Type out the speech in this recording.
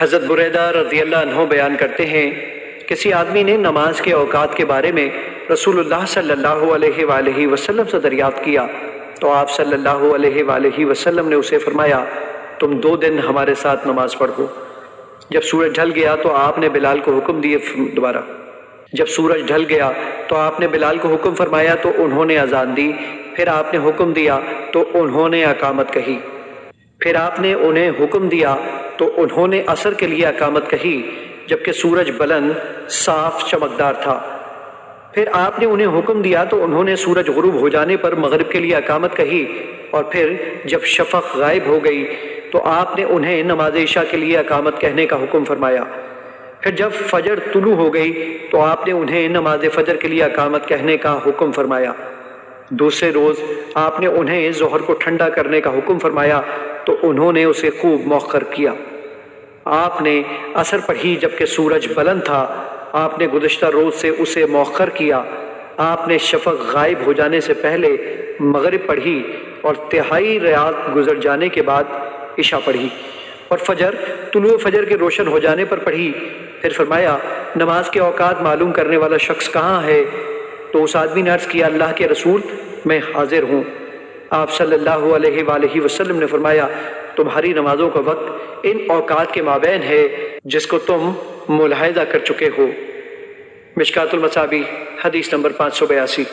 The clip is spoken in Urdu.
حضرت بریدہ رضی اللہ عنہ بیان کرتے ہیں، کسی آدمی نے نماز کے اوقات کے بارے میں رسول اللہ صلی اللہ علیہ وآلہ وسلم سے دریافت کیا تو آپ صلی اللہ علیہ وآلہ وسلم نے اسے فرمایا، تم 2 دن ہمارے ساتھ نماز پڑھو۔ جب سورج ڈھل گیا تو آپ نے بلال کو حکم دیے جب سورج ڈھل گیا تو آپ نے بلال کو حکم فرمایا تو انہوں نے اذان دی، پھر آپ نے حکم دیا تو انہوں نے اقامت کہی، پھر آپ نے انہیں حکم دیا تو انہوں نے عصر کے لیے اقامت کہی جبکہ سورج بلند صاف چمکدار تھا، پھر آپ نے انہیں حکم دیا تو انہوں نے سورج غروب ہو جانے پر مغرب کے لیے اقامت کہی، اور پھر جب شفق غائب ہو گئی تو آپ نے انہیں نماز عشاء کے لیے اقامت کہنے کا حکم فرمایا، پھر جب فجر طلوع ہو گئی تو آپ نے انہیں نماز فجر کے لیے اقامت کہنے کا حکم فرمایا۔ دوسرے روز آپ نے انہیں ظہر کو ٹھنڈا کرنے کا حکم فرمایا تو انہوں نے اسے خوب مؤخر کیا۔ آپ نے عصر پڑھی جبکہ سورج بلند تھا، آپ نے گزشتہ روز سے اسے مؤخر کیا۔ آپ نے شفق غائب ہو جانے سے پہلے مغرب پڑھی اور تہائی رات گزر جانے کے بعد عشاء پڑھی، اور طلوع فجر کے روشن ہو جانے پر پڑھی۔ پھر فرمایا، نماز کے اوقات معلوم کرنے والا شخص کہاں ہے؟ تو اس آدمی نے عرض کیا، اللہ کے رسول، میں حاضر ہوں۔ آپ صلی اللہ علیہ وآلہ وسلم نے فرمایا، تمہاری نمازوں کا وقت ان اوقات کے مابین ہے جس کو تم ملاحظہ کر چکے ہو۔ مشکوٰۃ المصابیح حدیث نمبر 582۔